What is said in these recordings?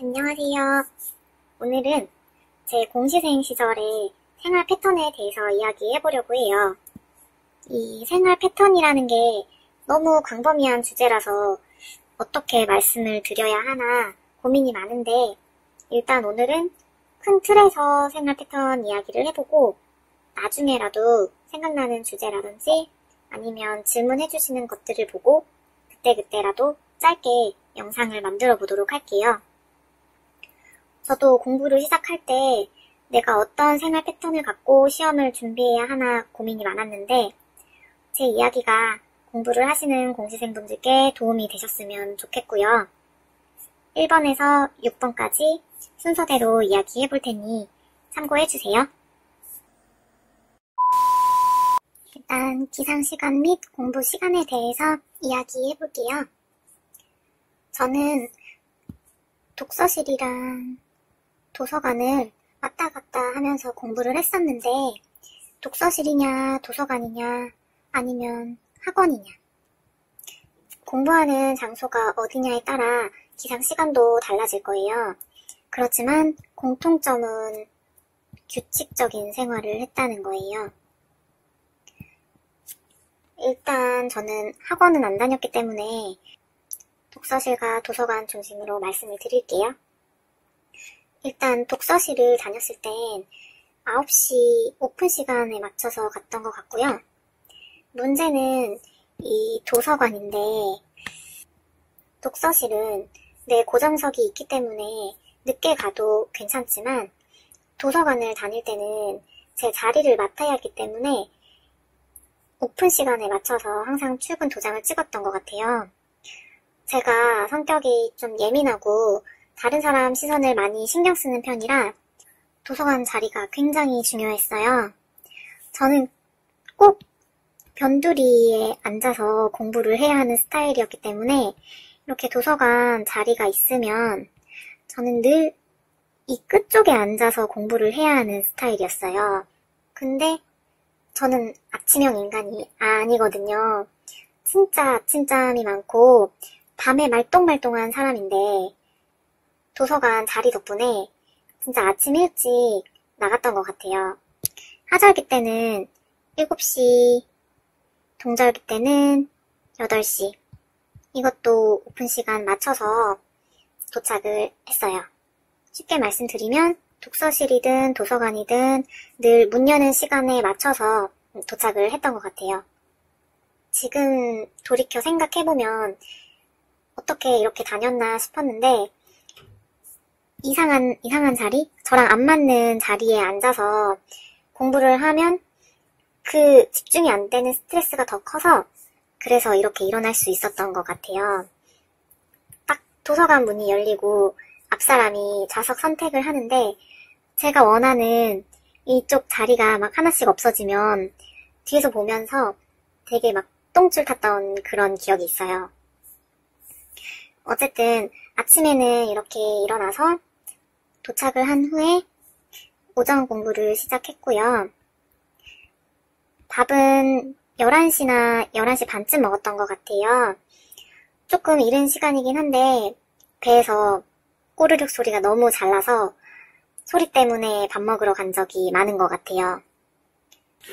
안녕하세요. 오늘은 제 공시생 시절의 생활 패턴에 대해서 이야기해보려고 해요. 이 생활 패턴이라는 게 너무 광범위한 주제라서 어떻게 말씀을 드려야 하나 고민이 많은데, 일단 오늘은 큰 틀에서 생활 패턴 이야기를 해보고 나중에라도 생각나는 주제라든지 아니면 질문해주시는 것들을 보고 그때그때라도 짧게 영상을 만들어 보도록 할게요. 저도 공부를 시작할 때 내가 어떤 생활 패턴을 갖고 시험을 준비해야 하나 고민이 많았는데, 제 이야기가 공부를 하시는 공시생분들께 도움이 되셨으면 좋겠고요. 1번에서 6번까지 순서대로 이야기해 볼 테니 참고해 주세요. 일단 기상시간 및 공부 시간에 대해서 이야기해 볼게요. 저는 독서실이랑 도서관을 왔다 갔다 하면서 공부를 했었는데, 독서실이냐 도서관이냐 아니면 학원이냐, 공부하는 장소가 어디냐에 따라 기상시간도 달라질 거예요. 그렇지만 공통점은 규칙적인 생활을 했다는 거예요. 일단 저는 학원은 안 다녔기 때문에 독서실과 도서관 중심으로 말씀을 드릴게요. 일단 독서실을 다녔을 땐 9시 오픈 시간에 맞춰서 갔던 것 같고요. 문제는 이 도서관인데, 독서실은 내 고정석이 있기 때문에 늦게 가도 괜찮지만 도서관을 다닐 때는 제 자리를 맡아야 하기 때문에 오픈 시간에 맞춰서 항상 출근 도장을 찍었던 것 같아요. 제가 성격이 좀 예민하고 다른 사람 시선을 많이 신경 쓰는 편이라 도서관 자리가 굉장히 중요했어요. 저는 꼭 변두리에 앉아서 공부를 해야 하는 스타일이었기 때문에 이렇게 도서관 자리가 있으면 저는 늘 이 끝쪽에 앉아서 공부를 해야 하는 스타일이었어요. 근데 저는 아침형 인간이 아니거든요. 진짜 아침잠이 많고 밤에 말똥말똥한 사람인데, 도서관 자리 덕분에 진짜 아침 일찍 나갔던 것 같아요. 하절기 때는 7시, 동절기 때는 8시, 이것도 오픈 시간 맞춰서 도착을 했어요. 쉽게 말씀드리면 독서실이든 도서관이든 늘 문 여는 시간에 맞춰서 도착을 했던 것 같아요. 지금 돌이켜 생각해보면 어떻게 이렇게 다녔나 싶었는데, 이상한 자리? 저랑 안 맞는 자리에 앉아서 공부를 하면 그 집중이 안 되는 스트레스가 더 커서 그래서 이렇게 일어날 수 있었던 것 같아요. 딱 도서관 문이 열리고 앞사람이 좌석 선택을 하는데, 제가 원하는 이쪽 자리가 막 하나씩 없어지면 뒤에서 보면서 되게 막 똥줄 탔던 그런 기억이 있어요. 어쨌든 아침에는 이렇게 일어나서 도착을 한 후에 오전 공부를 시작했고요. 밥은 11시나 11시 반쯤 먹었던 것 같아요. 조금 이른 시간이긴 한데 배에서 꼬르륵 소리가 너무 잘 나서 소리 때문에 밥 먹으러 간 적이 많은 것 같아요.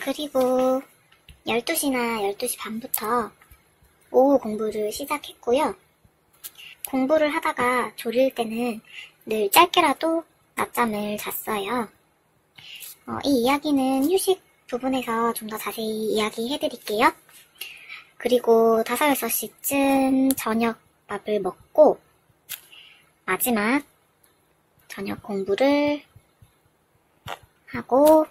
그리고 12시나 12시 반부터 오후 공부를 시작했고요. 공부를 하다가 졸릴 때는 늘 짧게라도 낮잠을 잤어요. 이 이야기는 휴식 부분에서 좀 더 자세히 이야기해드릴게요. 그리고 5, 6시쯤 저녁밥을 먹고 마지막 저녁 공부를 하고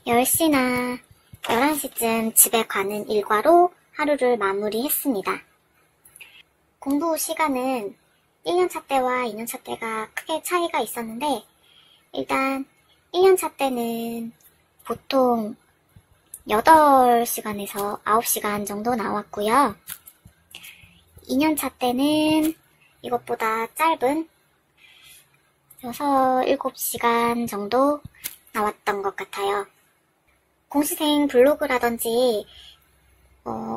10시나 11시쯤 집에 가는 일과로 하루를 마무리했습니다. 공부 시간은 1년차 때와 2년차 때가 크게 차이가 있었는데, 일단 1년차 때는 보통 8시간에서 9시간 정도 나왔고요. 2년차 때는 이것보다 짧은 6, 7시간 정도 나왔던 것 같아요. 공시생 블로그라든지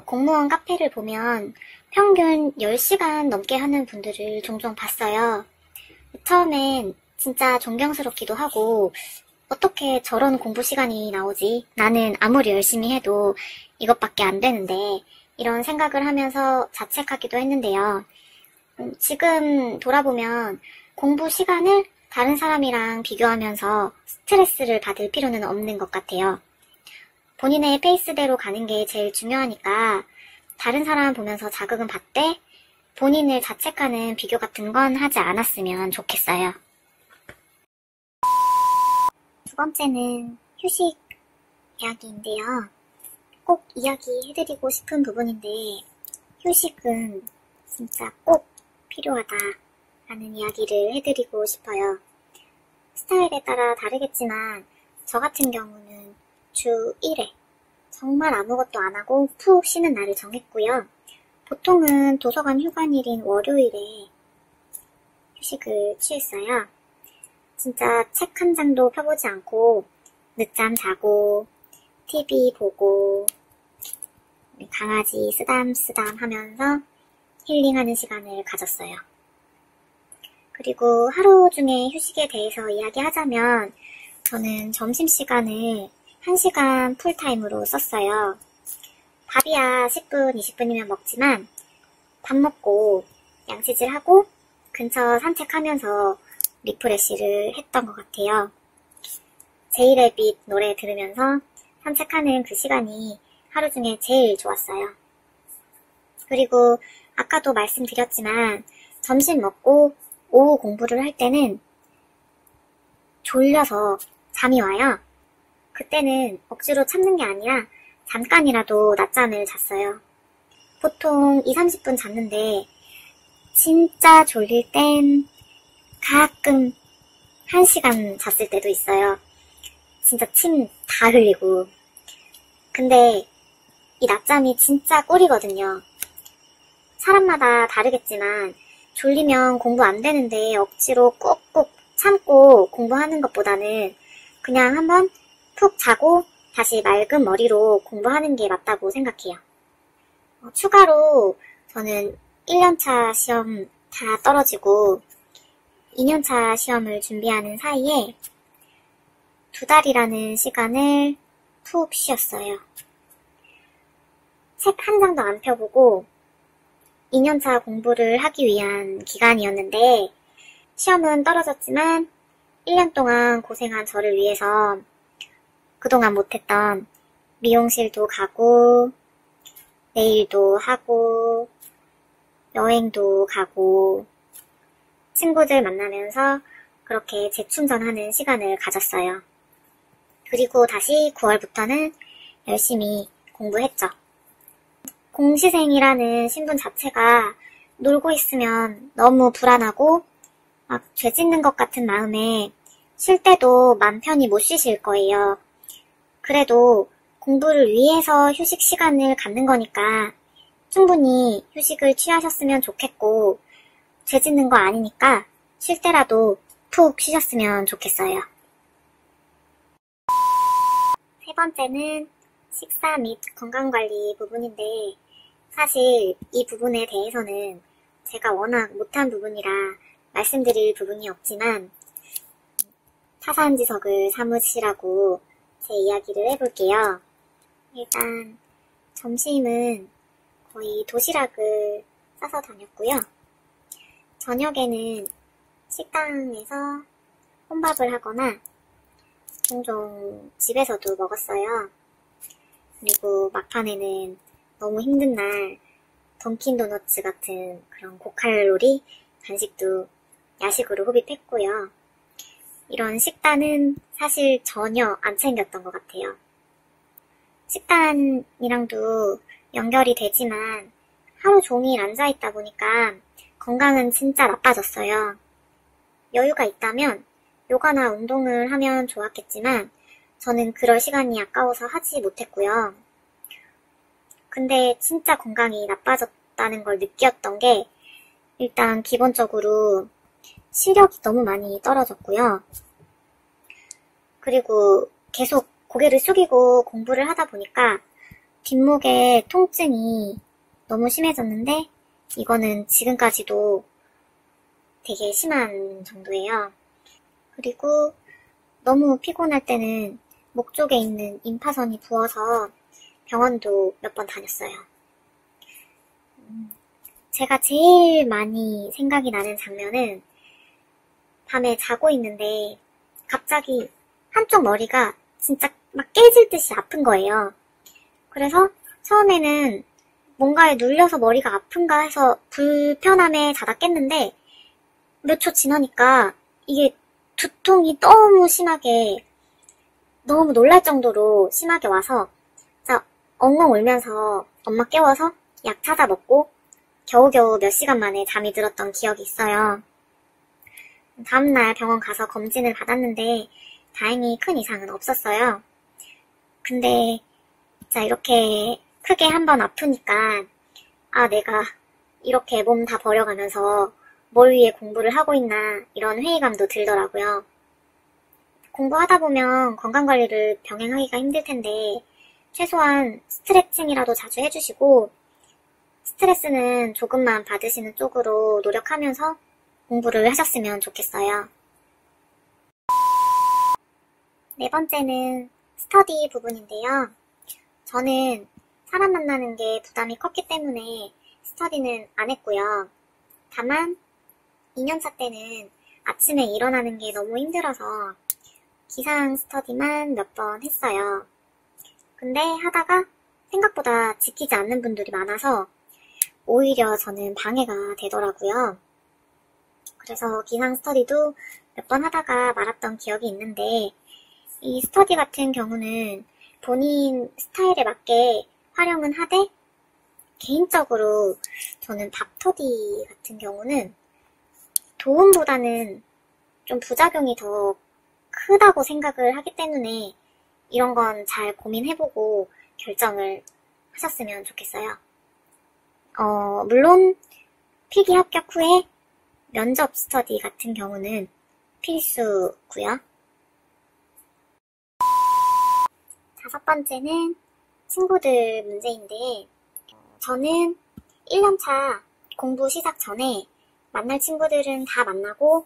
공무원 카페를 보면 평균 10시간 넘게 하는 분들을 종종 봤어요. 처음엔 진짜 존경스럽기도 하고 어떻게 저런 공부 시간이 나오지? 나는 아무리 열심히 해도 이것밖에 안 되는데 이런 생각을 하면서 자책하기도 했는데요. 지금 돌아보면 공부 시간을 다른 사람이랑 비교하면서 스트레스를 받을 필요는 없는 것 같아요. 본인의 페이스대로 가는 게 제일 중요하니까 다른 사람 보면서 자극은 받되 본인을 자책하는 비교 같은 건 하지 않았으면 좋겠어요. 두 번째는 휴식 이야기인데요. 꼭 이야기해드리고 싶은 부분인데 휴식은 진짜 꼭 필요하다라는 이야기를 해드리고 싶어요. 스타일에 따라 다르겠지만 저 같은 경우는 주 1회 정말 아무것도 안 하고 푹 쉬는 날을 정했고요. 보통은 도서관 휴관일인 월요일에 휴식을 취했어요. 진짜 책 한 장도 펴보지 않고 늦잠 자고 TV 보고 강아지 쓰담쓰담 하면서 힐링하는 시간을 가졌어요. 그리고 하루 중에 휴식에 대해서 이야기하자면 저는 점심시간을 1시간 풀타임으로 썼어요. 밥이야 10분, 20분이면 먹지만 밥 먹고 양치질하고 근처 산책하면서 리프레시를 했던 것 같아요. 제이레빗 노래 들으면서 산책하는 그 시간이 하루 중에 제일 좋았어요. 그리고 아까도 말씀드렸지만 점심 먹고 오후 공부를 할 때는 졸려서 잠이 와요. 그때는 억지로 참는 게 아니라 잠깐이라도 낮잠을 잤어요. 보통 20-30분 잤는데 진짜 졸릴 땐 가끔 1시간 잤을 때도 있어요. 진짜 침 다 흘리고. 근데 이 낮잠이 진짜 꿀이거든요. 사람마다 다르겠지만 졸리면 공부 안 되는데 억지로 꾹꾹 참고 공부하는 것보다는 그냥 한번 푹 자고 다시 맑은 머리로 공부하는 게 맞다고 생각해요. 추가로 저는 1년차 시험 다 떨어지고 2년차 시험을 준비하는 사이에 2달이라는 시간을 푹 쉬었어요. 책 한 장도 안 펴보고 2년차 공부를 하기 위한 기간이었는데 시험은 떨어졌지만 1년 동안 고생한 저를 위해서 그동안 못했던 미용실도 가고 네일도 하고 여행도 가고 친구들 만나면서 그렇게 재충전하는 시간을 가졌어요. 그리고 다시 9월부터는 열심히 공부했죠. 공시생이라는 신분 자체가 놀고 있으면 너무 불안하고 막 죄 짓는 것 같은 마음에 쉴 때도 맘 편히 못 쉬실 거예요. 그래도 공부를 위해서 휴식 시간을 갖는 거니까 충분히 휴식을 취하셨으면 좋겠고 죄 짓는 거 아니니까 쉴 때라도 푹 쉬셨으면 좋겠어요. 세 번째는 식사 및 건강관리 부분인데 사실 이 부분에 대해서는 제가 워낙 못한 부분이라 말씀드릴 부분이 없지만 타산지석을 삼으시라고 제 이야기를 해볼게요. 일단 점심은 거의 도시락을 싸서 다녔고요. 저녁에는 식당에서 혼밥을 하거나 종종 집에서도 먹었어요. 그리고 막판에는 너무 힘든 날 던킨도너츠 같은 그런 고칼로리 간식도 야식으로 흡입했고요. 이런 식단은 사실 전혀 안 챙겼던 것 같아요. 식단이랑도 연결이 되지만 하루 종일 앉아있다 보니까 건강은 진짜 나빠졌어요. 여유가 있다면 요가나 운동을 하면 좋았겠지만 저는 그럴 시간이 아까워서 하지 못했고요. 근데 진짜 건강이 나빠졌다는 걸 느꼈던 게 일단 기본적으로 시력이 너무 많이 떨어졌고요. 그리고 계속 고개를 숙이고 공부를 하다 보니까 뒷목에 통증이 너무 심해졌는데 이거는 지금까지도 되게 심한 정도예요. 그리고 너무 피곤할 때는 목 쪽에 있는 임파선이 부어서 병원도 몇 번 다녔어요. 제가 제일 많이 생각이 나는 장면은 밤에 자고 있는데 갑자기 한쪽 머리가 진짜 막 깨질 듯이 아픈 거예요. 그래서 처음에는 뭔가에 눌려서 머리가 아픈가 해서 불편함에 자다 깼는데 몇 초 지나니까 이게 두통이 너무 심하게, 너무 놀랄 정도로 심하게 와서 진짜 엉엉 울면서 엄마 깨워서 약 찾아 먹고 겨우겨우 몇 시간 만에 잠이 들었던 기억이 있어요. 다음날 병원 가서 검진을 받았는데 다행히 큰 이상은 없었어요. 근데 진짜 이렇게 크게 한번 아프니까 내가 이렇게 몸 다 버려가면서 뭘 위해 공부를 하고 있나 이런 회의감도 들더라고요. 공부하다 보면 건강관리를 병행하기가 힘들 텐데 최소한 스트레칭이라도 자주 해주시고 스트레스는 조금만 받으시는 쪽으로 노력하면서 공부를 하셨으면 좋겠어요. 네 번째는 스터디 부분인데요. 저는 사람 만나는 게 부담이 컸기 때문에 스터디는 안 했고요. 다만 2년차 때는 아침에 일어나는 게 너무 힘들어서 기상 스터디만 몇 번 했어요. 근데 하다가 생각보다 지키지 않는 분들이 많아서 오히려 저는 방해가 되더라고요. 그래서 기상 스터디도 몇 번 하다가 말았던 기억이 있는데 이 스터디 같은 경우는 본인 스타일에 맞게 활용은 하되 개인적으로 저는 밥터디 같은 경우는 도움보다는 좀 부작용이 더 크다고 생각을 하기 때문에 이런 건 잘 고민해보고 결정을 하셨으면 좋겠어요. 물론 필기 합격 후에 면접 스터디 같은 경우는 필수고요. 다섯 번째는 친구들 문제인데 저는 1년차 공부 시작 전에 만날 친구들은 다 만나고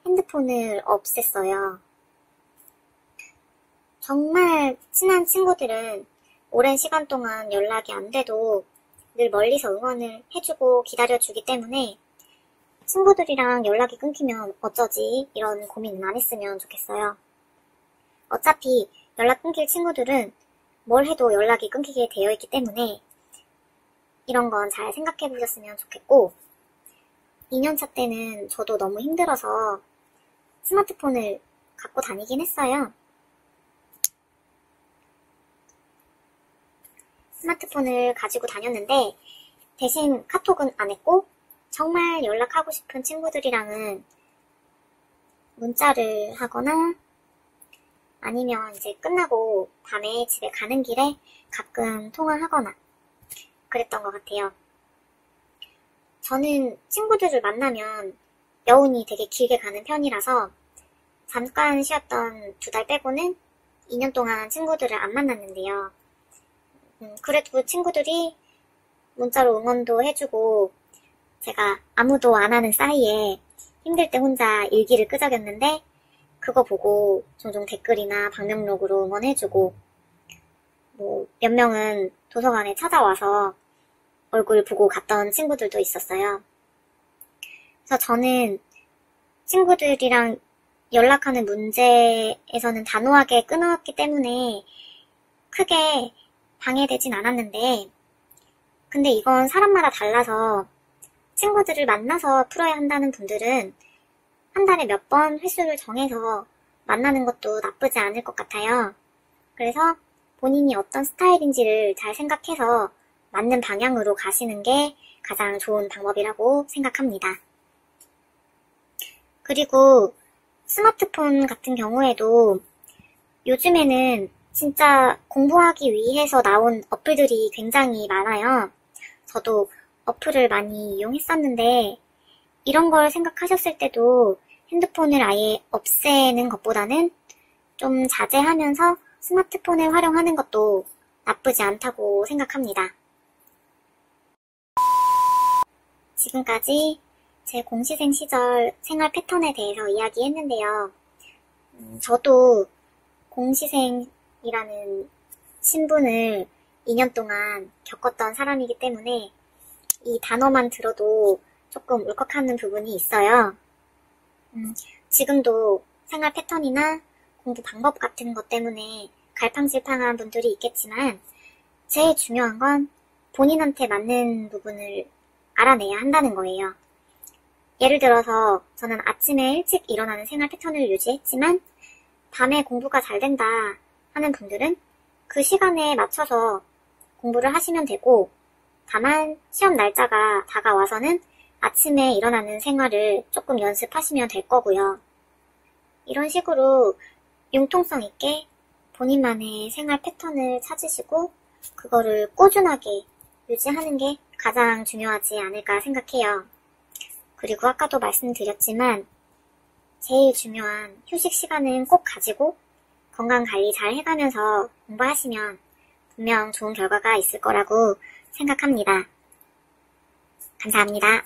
핸드폰을 없앴어요. 정말 친한 친구들은 오랜 시간 동안 연락이 안 돼도 늘 멀리서 응원을 해주고 기다려주기 때문에 친구들이랑 연락이 끊기면 어쩌지 이런 고민은 안 했으면 좋겠어요. 어차피 연락 끊길 친구들은 뭘 해도 연락이 끊기게 되어 있기 때문에 이런 건 잘 생각해 보셨으면 좋겠고 2년차 때는 저도 너무 힘들어서 스마트폰을 갖고 다니긴 했어요. 스마트폰을 가지고 다녔는데 대신 카톡은 안 했고 정말 연락하고 싶은 친구들이랑은 문자를 하거나 아니면 이제 끝나고 밤에 집에 가는 길에 가끔 통화하거나 그랬던 것 같아요. 저는 친구들을 만나면 여운이 되게 길게 가는 편이라서 잠깐 쉬었던 2달 빼고는 2년 동안 친구들을 안 만났는데요. 그래도 친구들이 문자로 응원도 해주고 제가 아무도 안 하는 사이에 힘들 때 혼자 일기를 끄적였는데 그거 보고 종종 댓글이나 방명록으로 응원해주고 몇 명은 도서관에 찾아와서 얼굴 보고 갔던 친구들도 있었어요. 그래서 저는 친구들이랑 연락하는 문제에서는 단호하게 끊어왔기 때문에 크게 방해되진 않았는데 근데 이건 사람마다 달라서 친구들을 만나서 풀어야 한다는 분들은 한 달에 몇 번 횟수를 정해서 만나는 것도 나쁘지 않을 것 같아요. 그래서 본인이 어떤 스타일인지를 잘 생각해서 맞는 방향으로 가시는 게 가장 좋은 방법이라고 생각합니다. 그리고 스마트폰 같은 경우에도 요즘에는 진짜 공부하기 위해서 나온 어플들이 굉장히 많아요. 저도 어플을 많이 이용했었는데 이런 걸 생각하셨을 때도 핸드폰을 아예 없애는 것보다는 좀 자제하면서 스마트폰을 활용하는 것도 나쁘지 않다고 생각합니다. 지금까지 제 공시생 시절 생활 패턴에 대해서 이야기했는데요. 저도 공시생이라는 신분을 2년 동안 겪었던 사람이기 때문에 이 단어만 들어도 조금 울컥하는 부분이 있어요. 지금도 생활 패턴이나 공부 방법 같은 것 때문에 갈팡질팡한 분들이 있겠지만 제일 중요한 건 본인한테 맞는 부분을 알아내야 한다는 거예요. 예를 들어서 저는 아침에 일찍 일어나는 생활 패턴을 유지했지만 밤에 공부가 잘 된다 하는 분들은 그 시간에 맞춰서 공부를 하시면 되고, 다만 시험 날짜가 다가와서는 아침에 일어나는 생활을 조금 연습하시면 될 거고요. 이런 식으로 융통성 있게 본인만의 생활 패턴을 찾으시고 그거를 꾸준하게 유지하는 게 가장 중요하지 않을까 생각해요. 그리고 아까도 말씀드렸지만 제일 중요한 휴식 시간은 꼭 가지고 건강관리 잘 해가면서 공부하시면 분명 좋은 결과가 있을 거라고 생각합니다. 감사합니다.